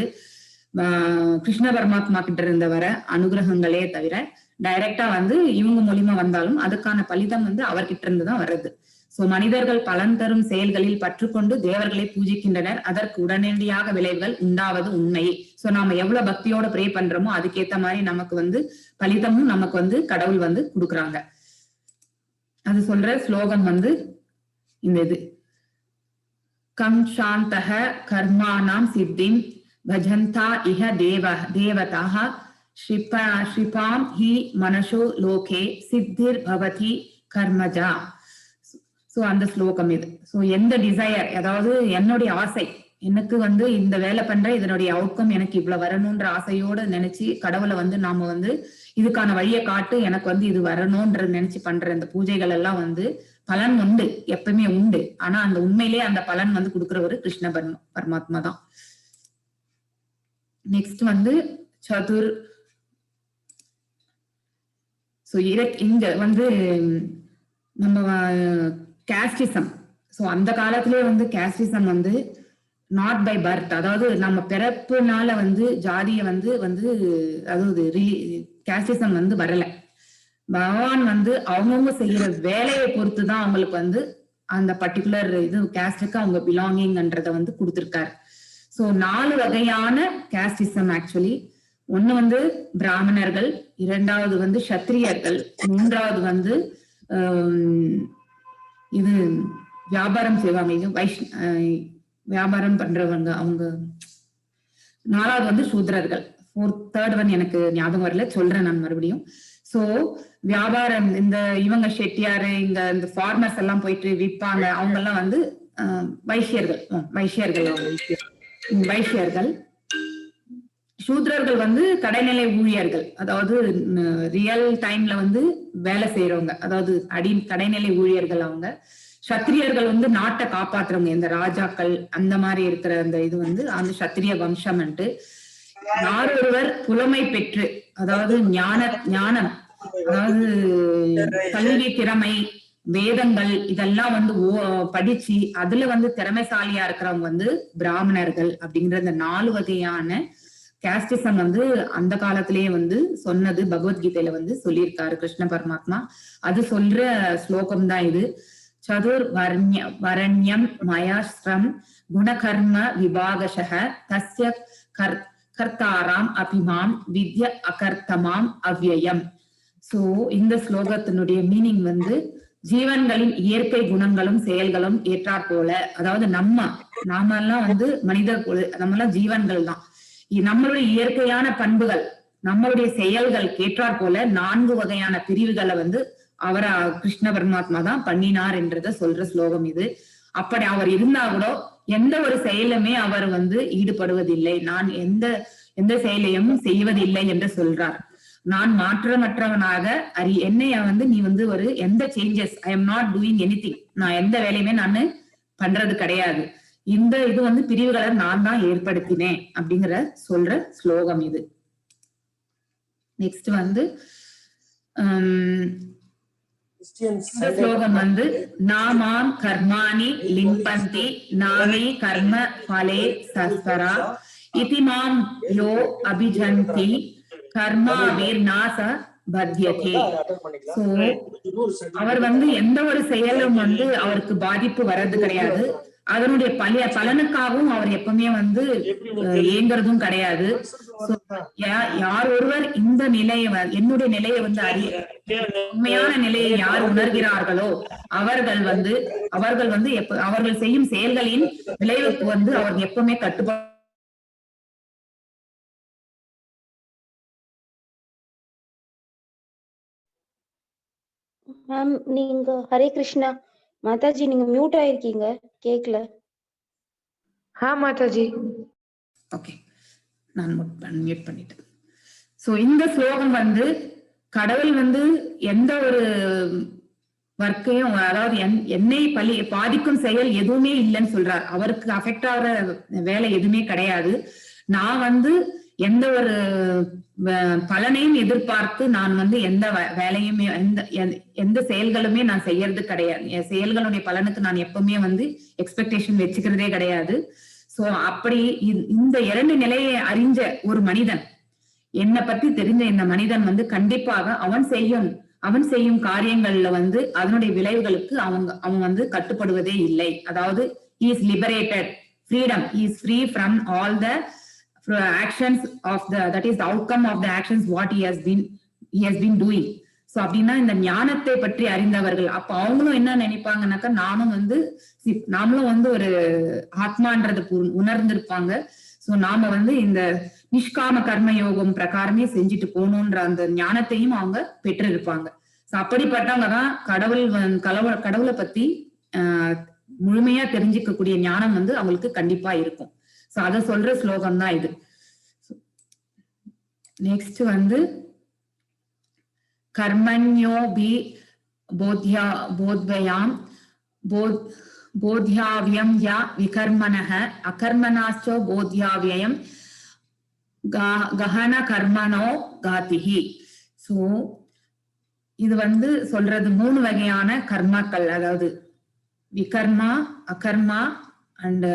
கிருஷ்ண பரமாத்மா கிட்ட இருந்து வர அனுகிரகங்களே தவிர டைரக்டா வந்து இவங்க மூலியமா வந்தாலும் அதுக்கான பலிதம் வந்து அவர்கிட்ட இருந்து தான் வருது. சோ மனிதர்கள் பலன் தரும் செயல்களில் பற்றுக்கொண்டு தேவர்களை பூஜிக்கின்றனர், அதற்கு உடனடியாக விளைவுகள் உண்டாவது உண்மை. சோ நாம எவ்வளவு பக்தியோட ப்ரே பண்றோமோ அதுக்கேத்த மாதிரி நமக்கு வந்து பலிதமும் நமக்கு வந்து கடவுள் வந்து கொடுக்குறாங்க. அது சொல்ற ஸ்லோகம் வந்து இந்த இது கம் சாந்தஹ கர்மானாம் சித்திம் பஜந்தா இஹ தேவதாஹ ஸ்ரிபாம் ஹி மனசோ லோகே சித்திர் பவதி கர்மஜா. சோ அந்த ஸ்லோகம் இது. சோ எந்த டிசையர், அதாவது என்னுடைய ஆசை, எனக்கு வந்து இந்த வேலை பண்ற இதனுடைய அவுட்கம் எனக்கு இவ்வளவு வரணும்ன்ற ஆசையோட நினைச்சு கடவுளை வந்து நாம வந்து இதுக்கான வழியை காட்டு, எனக்கு வந்து இது வரணும்ன்ற நினைச்சு பண்ற இந்த பூஜைகள் எல்லாம் வந்து பலன் உண்டு, எப்பவுமே உண்டு. ஆனா அந்த உண்மையிலேயே அந்த பலன் வந்து கொடுக்கிறவரு கிருஷ்ண பரமாத்மா தான். நெக்ஸ்ட் வந்து சதுர். சோ இங்க வந்து நம்ம கேஸ்டிசம். சோ அந்த காலத்திலேயே வந்து கேஸ்டிசம் வந்து நாட் பை பர்த், அதாவது நம்ம பிறப்புனால வந்து ஜாதிய வந்து அதாவது கேஸ்டிசம் வந்து வரல. பகவான் வந்து அவங்கவுங்க செய்யற வேலையை பொறுத்துதான் அவங்களுக்கு வந்து அந்த பர்டிகுலர் இது கேஸ்டுக்கு அவங்க பிலாங்கிங்ன்றத வந்து கொடுத்திருக்காரு. சோ 4 வகையான கேஸ்டிசம் ஆக்சுவலி. ஒண்ணு வந்து பிராமணர்கள், இரண்டாவது வந்து சத்திரியர்கள், மூன்றாவது வந்து இது வியாபாரம் செய்வாங்க, வியாபாரம் பண்றவங்க அவங்க, நாலாவது வந்து சூத்ரர்கள், தேர்ட் ஒன் எனக்கு ஞாபகம் வரல, சொல்றேன் நான் மறுபடியும். சோ வியாபாரம், இந்த இவங்க செட்டியாரு, இந்த ஃபார்மர்ஸ் எல்லாம் போயிட்டு விற்பாங்க, அவங்க எல்லாம் வந்து வைஷ்யர்கள். சூத்ரர்கள் வந்து கடைநிலை ஊழியர்கள், அதாவது ரியல் டைம்ல வந்து வேலை செய்யறவங்க, அதாவது கடைநிலை ஊழியர்கள் அவங்க. சத்திரியர்கள் வந்து நாட்டை காப்பாத்துறவங்க, இந்த ராஜாக்கள் அந்த மாதிரி இருக்கிற அந்த இது வந்து அந்த சத்திரிய வம்சம்ன்ட்டு. யாரொருவர் புலமை பெற்று, அதாவது ஞானம், அதாவது கல்வி திறமை, வேதங்கள் இதெல்லாம் வந்து படிச்சு அதுல வந்து திறமைசாலியா இருக்கிறவங்க வந்து பிராமணர்கள். அப்படிங்கிற இந்த 4 வகையான கேஸ்டிசம் வந்து அந்த காலத்திலேயே வந்து சொன்னது பகவத்கீதையில வந்து சொல்லியிருக்காரு கிருஷ்ண பரமாத்மா. அது சொல்ற ஸ்லோகம் தான் இது. சதுர் வரண்யம் மயாஸ்ரம் குணகர்ம விபாகஷ தஸ்ய கர்த்தாராம் அபிமாம் வித்ய அகர்த்தமாம் அவ்யயம். சோ இந்த ஸ்லோகத்தினுடைய மீனிங் வந்து ஜீவன்களின் இயற்கை குணங்களும் செயல்களும் ஏற்றாற் போல, அதாவது நாம எல்லாம் வந்து நம்ம எல்லாம் ஜீவன்கள் தான். நம்மளுடைய இயற்கையான பண்புகள், நம்மளுடைய செயல்கள் ஏற்றாற் போல 4 வகையான பிரிவுகளை வந்து அவரை கிருஷ்ண பரமாத்மா தான் பண்ணினார் என்றத சொல்ற ஸ்லோகம் இது. அப்படி அவர் இருந்தா கூட எந்த ஒரு செயலுமே அவர் வந்து ஈடுபடுவதில்லை, நான் எந்த செயலையும் செய்வதில்லை என்று சொல்றார். நான் மாற்றமற்றவனாக என்னைய வந்து நீ வந்து எந்த changes, I am not doing anything, நான் எந்த வேலையுமே நான் பண்றது கிடையாது, இந்த இது வந்து பிரிவுகளை நான் தான் ஏற்படுத்தினேன் அப்படிங்கிற சொல்ற ஸ்லோகம் இது. நெக்ஸ்ட் வந்து இந்த ஸ்லோகம் வந்து நாமாம் கர்மாணி லிம்பந்தி நாமே கர்ம பலே சஸ்வரா இதிமாம் யோ அபிஜந்தி கர்மாவீர் நாச பத்யதே. சோ அவர் வந்து எந்த ஒரு செயலும் வந்து அவருக்கு பாதிப்பு வர்றது கிடையாது, அதனுடைய பலனுக்காகவும் அவர் எப்பவுமே வந்து ஏங்குறதும் கிடையாது. யார் ஒருவர் இந்த நிலையை, என்னுடைய நிலையை வந்து உண்மையான நிலையை யார் உணர்கிறார்களோ அவர்கள் வந்து அவர்கள் செய்யும் செயல்களின் விளைவுக்கு வந்து அவர்கள் எப்பவுமே கட்டுப்பாடு. மேம் நீங்க ஹரே கிருஷ்ணா மாதாஜி, நீங்க மியூட் ஆயிருக்கீங்க, கேக்கல. மாதாஜி. ஓகே, நான் மியூட் பண்ணிட்டேன். சோ இந்த ஸ்லோகம் வந்து கடவுள் வந்து எந்த ஒரு வர்க்கையும், அதாவது என்னை பாதிக்கும் செயல் எதுவுமே இல்லைன்னு சொல்றார். அவருக்கு அஃபெக்ட் ஆகிற வேலை எதுவுமே கிடையாது. நான் வந்து எந்த ஒரு பலனையும் எதிர்பார்த்து நான் வந்து எந்த வேலையுமே எந்த செயல்களுமே நான் செய்யறது கிடையாது. என் செயல்களுடைய பலனுக்கு நான் எப்பவுமே வந்து எக்ஸ்பெக்டேஷன் வச்சுக்கிறதே கிடையாது. சோ அப்படி இந்த 2 நிலையை அறிஞ்ச ஒரு மனிதன் என்னை பத்தி தெரிஞ்ச இந்த மனிதன் வந்து கண்டிப்பாக அவன் செய்யும் காரியங்கள்ல வந்து அதனுடைய விளைவுகளுக்கு அவன் வந்து கட்டுப்படுவதே இல்லை. அதாவது he is liberated, freedom, he is free from all the actions of that is the outcome of the actions what he has been doing. So அப்படின்னா இந்த ஞானத்தை பற்றி அறிந்தவர்கள் அப்ப அவங்களும் என்ன நினைப்பாங்கன்னாக்கா நாமளும் வந்து ஒரு ஆத்மான்றது உணர்ந்திருப்பாங்க. சோ நாம வந்து இந்த நிஷ்காம கர்ம யோகம் பிரகாரமே செஞ்சுட்டு போகணும்ன்ற அந்த ஞானத்தையும் அவங்க பெற்று இருப்பாங்க. சோ அப்படிப்பட்டவங்க தான் கடவுளை பத்தி முழுமையா தெரிஞ்சுக்கக்கூடிய ஞானம் வந்து அவங்களுக்கு கண்டிப்பா இருக்கும். சோ அத சொல்ற ஸ்லோகம் தான் இது. நெக்ஸ்ட் வந்து கர்மண்யோபி போத்யாவ்யம் யா விகர்மணஹ அகர்மணாச்சோ போத்யாவ்யம் கஹன கர்மணோ காதிஹி. சோ இது வந்து சொல்றது 3 வகையான கர்மாக்கள், அதாவது விகர்மா, அகர்மா அண்ட்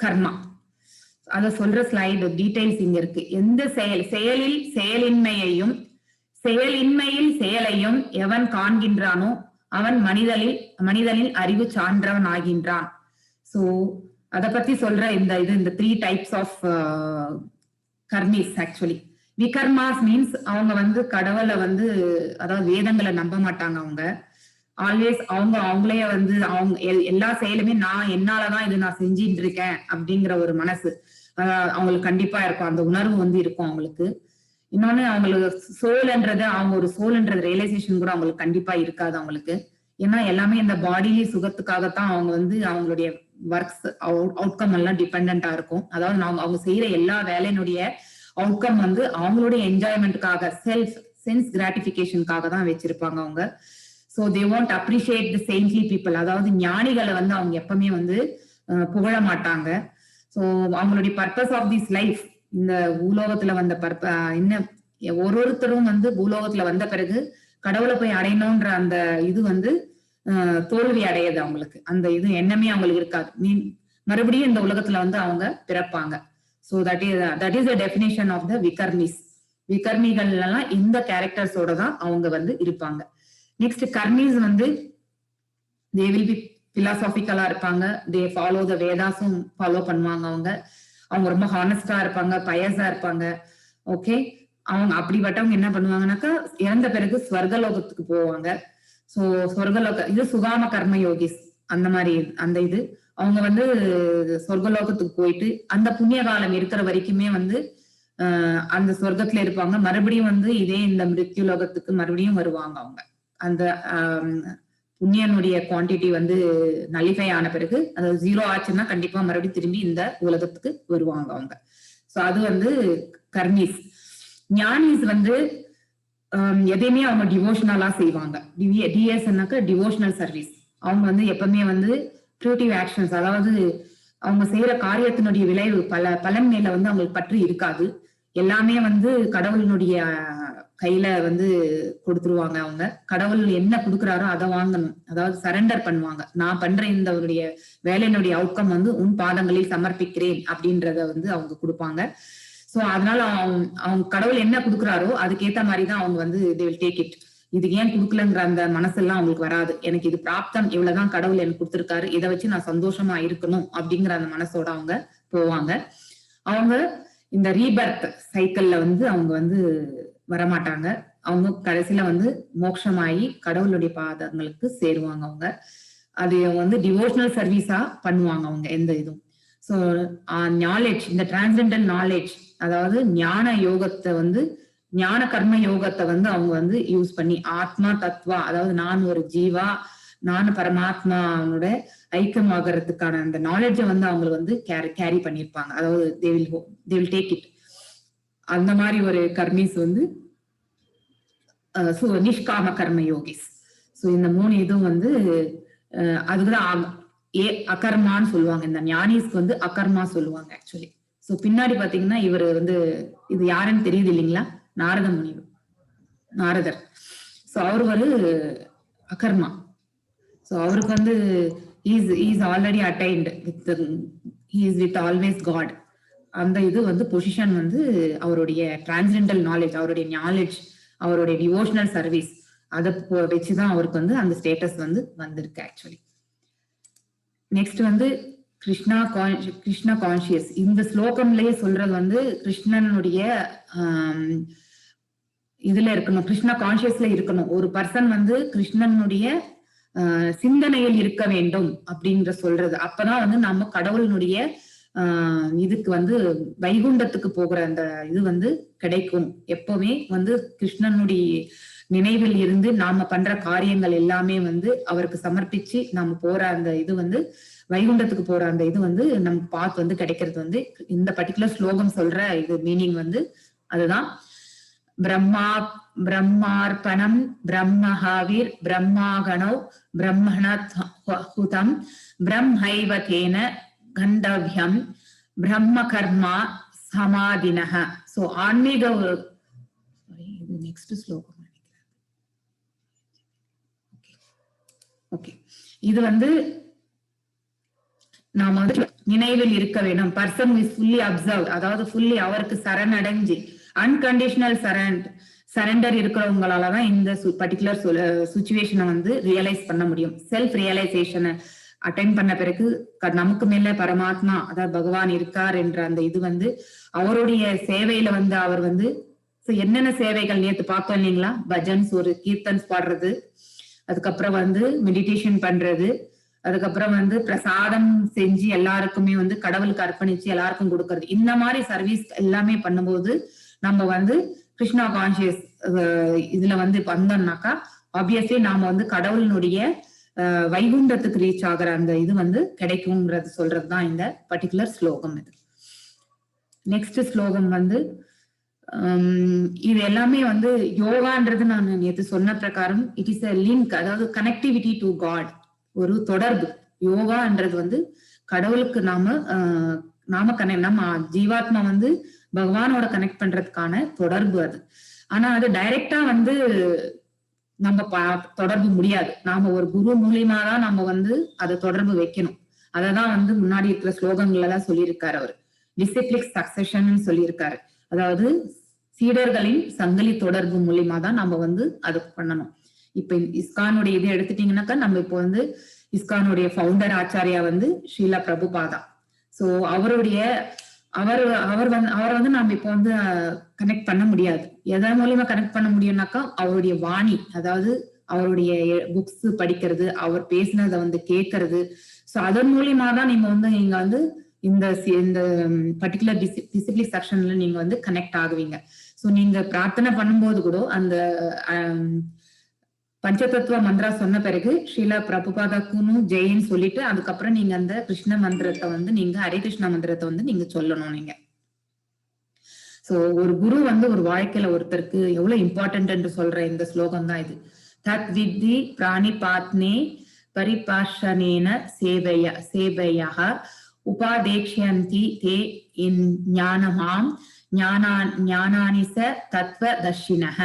கர்மா. அத சொல்ற ஸ்லைடு டீடைல்ஸ் இங்க இருக்கு. எந்த செயலில் செயலின்மையில் செயலையும் எவன் காண்கின்றானோ அவன் மனிதனில் அறிவு சான்றவன் ஆகின்றான். சோ அத பத்தி சொல்ற இந்த 3 டைப்ஸ் ஆஃப் கர்மிஸ். ஆக்சுவலி விகர்மாஸ் மீன்ஸ் அவங்க வந்து கடவுளை வந்து அதாவது வேதங்களை நம்ப மாட்டாங்க. அவங்க ஆல்வேஸ் அவங்களே வந்து அவங்க எல்லா செயலுமே என்னாலதான் இது நான் செஞ்சிட்டு இருக்கேன் அப்படிங்கிற ஒரு மனசு அவங்களுக்கு கண்டிப்பா இருக்கும். அந்த உணர்வு வந்து இருக்கும் அவங்களுக்கு. இன்னொன்னு அவங்களுக்கு சோல்ன்றது ரியலைசேஷன் கூட அவங்களுக்கு கண்டிப்பா இருக்காது அவங்களுக்கு. ஏன்னா எல்லாமே இந்த பாடியிலே சுகத்துக்காகத்தான் அவங்க வந்து அவங்களுடைய ஒர்க்ஸ் அவுட்கம் எல்லாம் டிபெண்டா இருக்கும். அதாவது அவங்க செய்யற எல்லா வேலையினுடைய அவுட்கம் வந்து அவங்களுடைய என்ஜாய்மெண்ட்டுக்காக சென்ஸ் கிராட்டிபிகேஷனுக்காக தான் வச்சிருப்பாங்க அவங்க. So they want appreciate the saintly people. அதாவது ஞானிகளை வந்து அவங்க எப்பவுமே வந்து புகழ மாட்டாங்க. ஸோ அவங்களுடைய பர்பஸ் ஆஃப் திஸ் லைஃப், இந்த பூலோகத்துல வந்த ஒருத்தரும் வந்து பூலோகத்துல வந்த பிறகு கடவுளை போய் அடையணும்ன்ற அந்த இது வந்து தோல்வி அடையுது அவங்களுக்கு. அந்த இது எண்ணமே அவங்களுக்கு இருக்காது. மறுபடியும் இந்த உலகத்துல வந்து அவங்க பிறப்பாங்க. So that is the definition of the விகர்மிஸ். விகர்மிகள் எல்லாம் இந்த கேரக்டர்ஸோட தான் அவங்க வந்து இருப்பாங்க. நெக்ஸ்ட் கர்மிஸ் வந்து தே வில் பி பிலாசாபிக்கலா இருப்பாங்க. தே ஃபாலோ த வேதாஸும் ஃபாலோ பண்ணுவாங்க. அவங்க ரொம்ப ஹானஸ்டா இருப்பாங்க, பயஸா இருப்பாங்க. ஓகே, அவங்க அப்படிப்பட்டவங்க என்ன பண்ணுவாங்கன்னாக்கா இறந்த பிறகு ஸ்வர்கலோகத்துக்கு போவாங்க. சோ இது சுகாம கர்ம யோகிஸ். அந்த மாதிரி இது அவங்க வந்து சொர்க்கலோகத்துக்கு போயிட்டு அந்த புண்ணிய காலம் இருக்கிற வரைக்குமே வந்து அந்த சொர்க்கத்துல இருப்பாங்க. மறுபடியும் வந்து இதே இந்த மிருத்யு லோகத்துக்கு மறுபடியும் வருவாங்க. அவங்க அந்த புண்ணியனுடைய குவான்டிட்டி வந்து நலிஃபை ஆன பிறகு அதாவது 0 ஆச்சுன்னா கண்டிப்பா மறுபடியும் திரும்பி இந்த உலகத்துக்கு வருவாங்க அவங்க. சோ அது வந்து கர்மிஸ். ஞானிஸ் வந்து எதையுமே அவங்க டிவோஷனலா செய்வாங்க. டிஎஸ்னாக்க டிவோஷனல் சர்வீஸ். அவங்க வந்து எப்பவுமே வந்து க்ரியேட்டிவ் ஆக்ஷன்ஸ், அதாவது அவங்க செய்யற காரியத்தினுடைய விளைவு பலன் மேல வந்து அவங்களுக்கு பற்று இருக்காது. எல்லாமே வந்து கடவுளினுடைய கையில வந்து கொடுத்துருவாங்க. அவங்க கடவுள் என்ன கொடுக்குறாரோ அதை வாங்கணும், அதாவது சரண்டர் பண்ணுவாங்க. நான் பண்ற இந்த வேலையினுடைய அவுட்கம் வந்து உன் பாதங்களில் சமர்ப்பிக்கிறேன் அப்படின்றத வந்து அவங்க கொடுப்பாங்க. சோ அதனால அவங்க கடவுள் என்ன கொடுக்குறாரோ அதுக்கேத்த மாதிரிதான் அவங்க வந்து they will take it. இது ஏன் கொடுக்கலங்கிற அந்த மனசெல்லாம் அவங்களுக்கு வராது. எனக்கு இது பிராப்தம், இவ்வளவுதான் கடவுள் எனக்கு கொடுத்திருக்காரு, இதை வச்சு நான் சந்தோஷமா இருக்கணும் அப்படிங்கிற அந்த மனசோட அவங்க போவாங்க. அவங்க இந்த ரீபர்த் சைக்கிள்ல வந்து அவங்க வந்து வரமாட்டாங்க. அவங்க கடைசியில வந்து மோட்சமாயி கடவுளுடைய பாதங்களுக்கு சேருவாங்க. அவங்க அது வந்து டிவோஷனல் சர்வீஸா பண்ணுவாங்க அவங்க எந்த இதுவும். ஸோ நாலேஜ், இந்த டிரான்செண்டல் நாலேஜ், அதாவது ஞான யோகத்தை வந்து ஞான கர்ம யோகத்தை வந்து அவங்க வந்து யூஸ் பண்ணி ஆத்மா தத்வா, அதாவது நான் ஒரு ஜீவா, நான் பரமாத்மாவோட ஐக்கியமாகறதுக்கான அந்த நாலேஜை வந்து அவங்களுக்கு வந்து கேரி பண்ணியிருப்பாங்க. அதாவது they will take it. அந்த மாதிரி ஒரு கர்மிஸ் வந்து நிஷ்காம கர்ம யோகிஸ். ஸோ இந்த 3 இதுவும் வந்து அதுக்குதான் அகர்மான்னு சொல்லுவாங்க. இந்த ஞானிஸ்க்கு வந்து அகர்மா சொல்லுவாங்க ஆக்சுவலி. ஸோ பின்னாடி பாத்தீங்கன்னா இவர் வந்து இது யாருன்னு தெரியுது இல்லைங்களா, நாரத முனிவர், நாரதர். ஸோ அவர் ஒரு அகர்மா. ஸோ அவருக்கு வந்து is already attained with always god. அந்த இது வந்து பொசிஷன் வந்து அவருடைய டிரான்சென்டல் நாலேஜ், அவருடைய நாலேஜ், அவருடைய டிவோஷனல் சர்வீஸ் அதை வச்சுதான் அவருக்கு வந்து அந்த ஸ்டேட்டஸ் வந்து வந்திருக்கு ஆக்சுவலி. நெக்ஸ்ட் வந்து கிருஷ்ணா கான்சியஸ். இந்த ஸ்லோகம்லயே சொல்றது வந்து கிருஷ்ணனுடைய இதுல இருக்கணும், கிருஷ்ணா கான்சியஸ்ல இருக்கணும். ஒரு பர்சன் வந்து கிருஷ்ணனுடைய சிந்தனையில் இருக்க வேண்டும் அப்படின்ற சொல்றது. அப்பதான் வந்து நம்ம கடவுளினுடைய இதுக்கு வந்து வைகுண்டத்துக்கு போகிற அந்த இது வந்து கிடைக்கும். எப்பவுமே வந்து கிருஷ்ணனுடைய நினைவில் இருந்து நாம பண்ற காரியங்கள் எல்லாமே வந்து அவருக்கு சமர்ப்பிச்சு நாம போற அந்த இது வந்து வைகுண்டத்துக்கு போற அந்த இது வந்து நமக்கு பாத் வந்து கிடைக்கிறது வந்து இந்த பர்டிகுலர் ஸ்லோகம் சொல்ற இது மீனிங் வந்து அதுதான். பிரம்மார்ப்பணம் பிரம்மஹாவீர் பிரம்மாகணோ பிரம்மணத்ஹுதம் பிரம்மைவதேன கண்டவ்யம் பிரம்ம கர்மா சமாதினஹ. சோ ஆன்மீக இது நெக்ஸ்ட் ஸ்லோகம் நினைக்கிறேன். ஓகே, இது வந்து நாம வந்து நினைவில் இருக்க வேண்டும். பர்சன் இஸ் ஃபுல்லி அப்சர்வ், அதாவது ஃபுல்லி அவருக்கு சரணடைஞ்சு அன்கண்டிஷனல் சரண்டர் இருக்கிறவங்களாலதான் இந்த பர்டிகுலர் சுச்சுவேஷனை வந்து ரியலைஸ் பண்ண முடியும். செல்ஃப் ரியலைசேஷனை அட்டைன் பண்ண பிறகு நமக்கு மேல பரமாத்மா அதாவது பகவான் இருக்கார் என்ற அந்த இது வந்து அவருடைய சேவையில வந்து அவர் வந்து என்னென்ன சேவைகள் நேத்து பார்த்தோம் இல்லைங்களா, பஜன்ஸ், ஒரு கீர்த்தன்ஸ் பாடுறது, அதுக்கப்புறம் வந்து மெடிடேஷன் பண்றது, அதுக்கப்புறம் வந்து பிரசாதம் செஞ்சு எல்லாருக்குமே வந்து கடவுளுக்கு அர்ப்பணிச்சு எல்லாருக்கும் கொடுக்கறது, இந்த மாதிரி சர்வீஸ் எல்லாமே பண்ணும்போது நம்ம வந்து கிருஷ்ணா கான்சியஸ் இதுல வந்து வந்தோம்னாக்கா ஆப்வியஸ்லி நாம வந்து கடவுளினுடைய வைகுண்டத்துக்கு ரீச் ஆகிற அந்த இது வந்து கிடைக்கும்ன்றது சொல்றதுதான் இந்த பர்டிகுலர் ஸ்லோகம். இது நெக்ஸ்ட் ஸ்லோகம் வந்து இது எல்லாமே வந்து யோகான்றது நான் நேற்று சொன்ன பிரகாரம் இட் இஸ் அ லிங்க், அதாவது கனெக்டிவிட்டி டு காட், ஒரு தொடர்பு. யோகான்றது வந்து கடவுளுக்கு நம்ம ஜீவாத்மா வந்து பகவானோட கனெக்ட் பண்றதுக்கான தொடர்பு அது. ஆனா அது டைரக்டா வந்து நம்ம தொடர்பு முடியாது. நாம ஒரு குரு மூலியமா தான் நம்ம வந்து அதை தொடர்பு வைக்கணும். அததான் வந்து முன்னாடி இருக்கிற ஸ்லோகங்கள்ல தான் சொல்லியிருக்காரு அவர். டிசிப்ளிக் சக்சஷன் சொல்லியிருக்காரு. அதாவது சீடர்களின் சங்கிலி தொடர்பு மூலியமா தான் நம்ம வந்து அது பண்ணணும். இப்ப இஸ்கானுடைய இது எடுத்துட்டீங்கன்னாக்கா நம்ம இப்போ வந்து இஸ்கானுடைய ஃபவுண்டர் ஆச்சாரியா வந்து ஸ்ரீலா பிரபுபாதா. சோ அவரை வந்து நாம இப்போ வந்து கனெக்ட் பண்ண முடியாது. எதன் மூலியமா கனெக்ட் பண்ண முடியும்னாக்கா அவருடைய வாணி, அதாவது அவருடைய புக்ஸ் படிக்கிறது, அவர் பேசினதை வந்து கேட்கறது. சோ அதன் மூலியமா தான் நீங்க வந்து இந்த பர்டிகுலர் டிசிப்ளின் செக்ஷன்ல நீங்க வந்து கனெக்ட் ஆகுவீங்க. சோ நீங்க பிரார்த்தனை பண்ணும்போது கூட அந்த பஞ்சதத்துவ மந்திரா சொன்ன பிறகு ஸ்ரீலா பிரபுபாதாக்குன்னு ஜெயின்னு சொல்லிட்டு அதுக்கப்புறம் நீங்க அந்த கிருஷ்ண மந்திரத்தை வந்து நீங்க ஹரே கிருஷ்ண மந்திரத்தை வந்து நீங்க சொல்லணும் நீங்க. சோ ஒரு குரு வந்து ஒரு வாழ்க்கையில ஒருத்தருக்கு எவ்வளவு இம்பார்ட்டன்ட் என்று சொல்ற இந்த ஸ்லோகம் தான் இது. தத் வித்தி பிராணி பாத்னே பரிபாஷனேன சேவையா உபாதேக்ஷயந்தி தே ஞானமாம் ஞானானிச தத்துவ தர்ஷினஹ.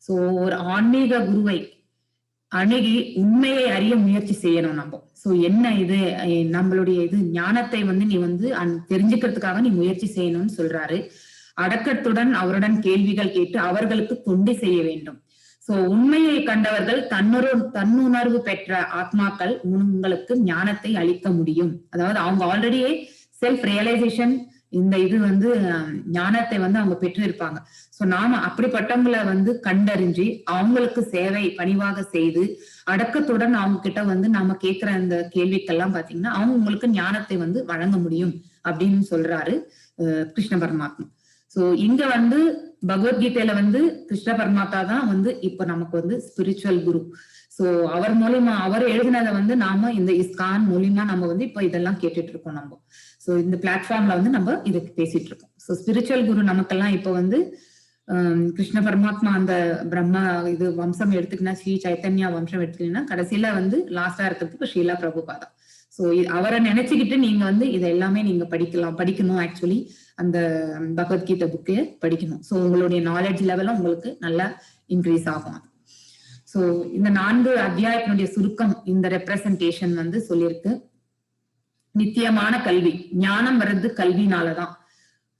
சோ ஒரு ஆன்மீக குருவை அணுகி உண்மையை அறிய முயற்சி செய்யணும் நம்ம. சோ என்ன இது நம்மளுடைய இது ஞானத்தை வந்து நீ வந்து தெரிஞ்சுக்கிறதுக்காக நீ முயற்சி செய்யணும்னு சொல்றாரு. அடக்கத்துடன் அவருடன் கேள்விகள் கேட்டு அவர்களுக்கு தொண்டு செய்ய வேண்டும். சோ உண்மையை கண்டவர்கள் தன்னுணர்வு பெற்ற ஆத்மாக்கள் உங்களுக்கு ஞானத்தை அளிக்க முடியும். அதாவது அவங்க ஆல்ரெடியே செல்ஃப் ரியலைசேஷன் இந்த இது வந்து ஞானத்தை வந்து அவங்க பெற்று இருப்பாங்க. சோ நாம அப்படிப்பட்டவங்களை வந்து கண்டறிஞ்சு அவங்களுக்கு சேவை பணிவாக செய்து அடக்கத்துடன் அவங்க கிட்ட வந்து நாம கேட்கிற அந்த கேள்விக்கெல்லாம் பாத்தீங்கன்னா அவங்க உங்களுக்கு ஞானத்தை வந்து வழங்க முடியும் அப்படின்னு சொல்றாரு கிருஷ்ண பரமாத்மா. சோ இங்க வந்து பகவத்கீதையில வந்து கிருஷ்ண பரமாத்மா தான் வந்து இப்ப நமக்கு வந்து ஸ்பிரிச்சுவல் குரு. சோ அவர் மூலியமா அவர் எழுதினதை வந்து நாம இந்த இஸ்கான் மூலியமா நம்ம வந்து இப்ப இதெல்லாம் கேட்டுட்டு இருக்கோம் நம்ம. சோ இந்த பிளாட்ஃபார்ம்ல வந்து நம்ம இதுக்கு பேசிட்டு இருக்கோம். சோ ஸ்பிரிச்சுவல் குரு நமக்கெல்லாம் இப்ப வந்து கிருஷ்ண பரமாத்மா அந்த பிரம்மா இது வம்சம் எடுத்துக்கினா ஸ்ரீ சைத்தன்யா வம்சம் எடுத்துக்கிட்டீங்கன்னா கடைசியில வந்து லாஸ்டா இருக்கிறதுக்கு ஸ்ரீலா பிரபுபாதா. சோ அவரை நினைச்சுக்கிட்டு நீங்க வந்து இதை எல்லாமே நீங்க படிக்கணும். ஆக்சுவலி அந்த பகவத்கீதை புக்கு படிக்கணும். சோ உங்களுடைய நாலேஜ் லெவலும் உங்களுக்கு நல்லா இன்க்ரீஸ் ஆகும். சோ இந்த 4 அத்தியாயத்தினுடைய சுருக்கம் இந்த ரெப்ரசன்டேஷன் வந்து சொல்லியிருக்கு. நித்தியமான கல்வி, ஞானம் வர்றது கல்வினாலதான்.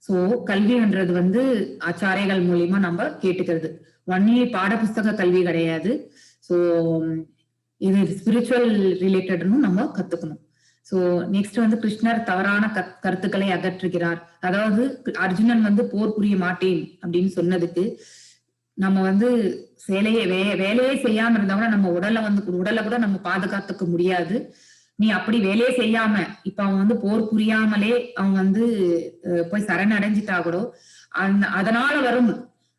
சோ கல்வின்றது வந்து ஆச்சாரியர்கள் மூலியமா நம்ம கேட்டுக்கிறது. ஒன்லி பாடப்புஸ்தக கல்வி கிடையாது. சோ இது ஸ்பிரிச்சுவல் ரிலேட்டட்னு நம்ம கத்துக்கணும். சோ நெக்ஸ்ட் வந்து கிருஷ்ணர் தவறான கருத்துக்களை அகற்றுகிறார். அதாவது அர்ஜுனன் வந்து போர் புரிய மாட்டேன் அப்படின்னு சொன்னதுக்கு நம்ம வந்து வேலையே செய்யாம இருந்தா கூட நம்ம உடலை கூட நம்ம பாதுகாத்துக்க முடியாது. நீ அப்படி வேலையே செய்யாம இப்ப அவன் வந்து போர் புரியாமலே அவன் வந்து போய் சரணடைஞ்சிட்டா கூட அதனால வரும்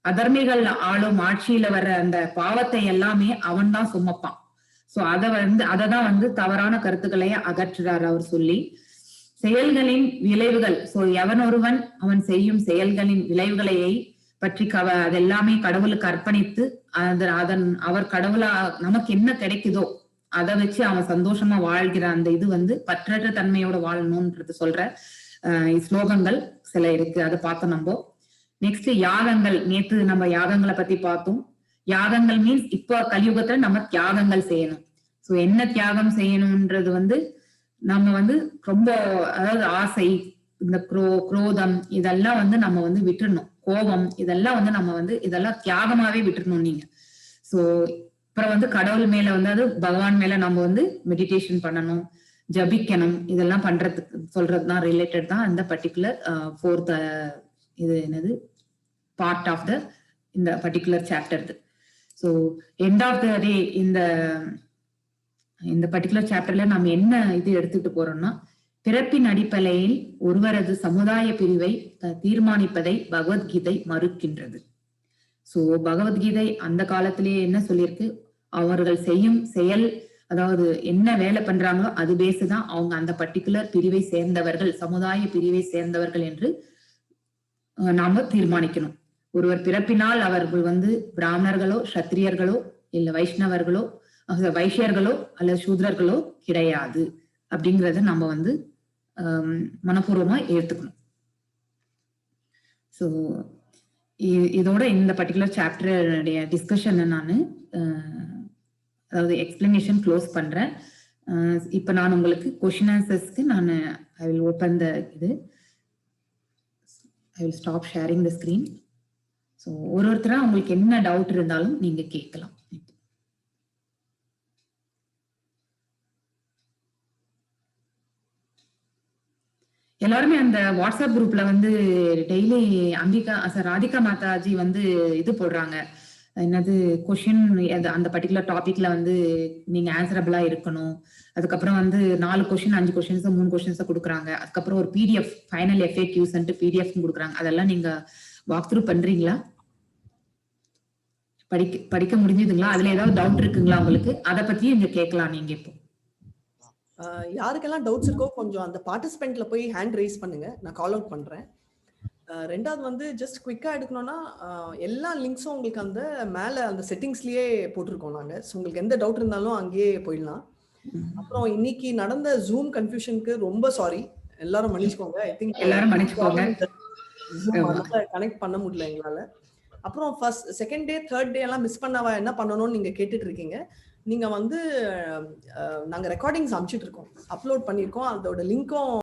அதர்மிகள் ஆளும் ஆட்சியில வர்ற அந்த பாவத்தை எல்லாமே அவன் தான் சுமப்பான். சோ அததான் வந்து தவறான கருத்துக்களை அகற்றுறார் அவர் சொல்லி. செயல்களின் விளைவுகள், சோ எவன் ஒருவன் அவன் செய்யும் செயல்களின் விளைவுகளையை பற்றி அதெல்லாமே கடவுளுக்கு அர்ப்பணித்து அவர் கடவுளா நமக்கு என்ன கிடைக்குதோ அதை வச்சு அவன் சந்தோஷமா வாழ்கிற அந்த இது வந்து பற்றற்ற தன்மையோட வாழணும்ன்றது சொல்ற ஸ்லோகங்கள் சில இருக்கு. அதை பார்த்தோம் நம்ம. நெக்ஸ்ட் யாகங்கள். நேத்து நம்ம யாகங்களை பத்தி பார்த்தோம். யாகங்கள் மீன்ஸ் இப்போ கலியுகத்துல நம்ம தியாகங்கள் செய்யணும். சோ என்ன தியாகம் செய்யணும்ன்றது வந்து நம்ம வந்து ரொம்ப, அதாவது ஆசை, இந்த குரோதம் இதெல்லாம் வந்து நம்ம வந்து விட்டுறணும். கோபம் இதெல்லாம் வந்து நம்ம வந்து இதெல்லாம் தியாகமாவே விட்டுறணும் நீங்க. சோ அப்புறம் வந்து கடவுள் மேல வந்து அது பகவான் மேல நம்ம வந்து மெடிடேஷன் பண்ணணும், ஜபிக்கணும். இதெல்லாம் பண்றதுக்கு சொல்றதுதான் ரிலேட்டட் தான் இந்த பர்டிகுலர் ஃபோர்த் இது என்னது பார்ட் ஆஃப் இந்த particular chapter. So end of the day இந்த பர்டிகுலர் சாப்டர்ல நம்ம என்ன இது எடுத்துட்டு போறோம்னா, பிறப்பின் அடிப்படையில் ஒருவரது சமுதாய பிரிவை தீர்மானிப்பதை பகவத்கீதை மறுக்கின்றது. சோ பகவத்கீதை அந்த காலத்திலேயே என்ன சொல்லியிருக்கு, அவர்கள் செய்யும் செயல், அதாவது என்ன வேலை பண்றாங்களோ அது பேசுதான் அவங்க அந்த பர்டிகுலர் பிரிவை சேர்ந்தவர்கள், சமுதாய பிரிவை சேர்ந்தவர்கள் என்று நாம தீர்மானிக்கணும். ஒருவர் பிறப்பினால் அவர்கள் வந்து பிராமணர்களோ சத்திரியர்களோ இல்ல வைஷ்ணவர்களோ வைஷ்யர்களோ அல்லது சூத்ரர்களோ கிடையாது அப்படிங்கறத நம்ம வந்து மனப்பூர்வமா ஏத்துக்கணும். ஸோ இதோட இந்த பர்டிகுலர் சாப்டருடைய டிஸ்கஷனை நான் அதாவது எக்ஸ்பிளனேஷன் க்ளோஸ் பண்றேன். இப்போ நான் உங்களுக்கு கொஸ்டின் ஆன்சர்ஸ்க்கு நான் ஐ வில் ஓப்பன் த இது. I will stop sharing the screen. So ஒருத்தரா உங்களுக்கு என்ன டவுட் இருந்தாலும் நீங்க கேட்கலாம். எல்லாருமே அந்த வாட்ஸ்அப் குரூப்ல வந்து டெய்லி ராதிகா மாதாஜி வந்து இது போடுறாங்க, என்னது கொஷின், அந்த பர்டிகுலர் டாபிக்ல வந்து நீங்க ஆன்சரபிளா இருக்கணும். அதுக்கப்புறம் வந்து 4 கொஸ்டின் 5 கொஸ்டின்ஸ் 3 கொஸ்டின்ஸ் கொடுக்குறாங்க. அதுக்கப்புறம் ஒரு PDF ஃபைனல் FAQs PDF கொடுக்குறாங்க. அதெல்லாம் நீங்க வாக் த்ரூ பண்றீங்களா? படிக்க முடிஞ்சதுங்களா? அதுல ஏதாவது டவுட் இருக்குங்களா உங்களுக்கு? அதை பத்தி இங்க கேட்கலாம் நீங்க. இப்போ யாருக்கெல்லாம் டவுட்ஸ் இருக்கோ கொஞ்சம் அந்த பார்ட்டிசிபென்ட்ல போய் ஹேண்ட் ரைஸ் பண்ணுங்க, நான் கால் அவுட் பண்றேன். ரெண்டாவது வந்து ஜஸ்ட் குவிக்கா எடுக்கணும்னா எல்லா லிங்க்ஸும் உங்களுக்கு அந்த மேல அந்த செட்டிங்ஸ்லயே போட்டிருக்கோம் நாங்க. ஸோ உங்களுக்கு எந்த டவுட் இருந்தாலும் அங்கேயே போயிடலாம். அப்புறம் இன்னைக்கு நடந்த ஜூம் கன்ஃபியூஷனுக்கு ரொம்ப சாரி, எல்லாரும் மன்னிச்சுக்கோங்க. ஐ திங்க் எல்லாரும் மன்னிச்சுக்கோங்க, கனெக்ட் பண்ண முடியல எங்களால. அப்புறம் first second day third day எல்லாம் மிஸ் பண்ணவா என்ன பண்ணணும்னு நீங்க கேட்டுட்டு இருக்கீங்க. நீங்க வந்து நாங்க ரெக்கார்டிங்ஸ் அனுப்பிச்சிட்டு இருக்கோம், அப்லோட் பண்ணியிருக்கோம். அதோட லிங்க்கும்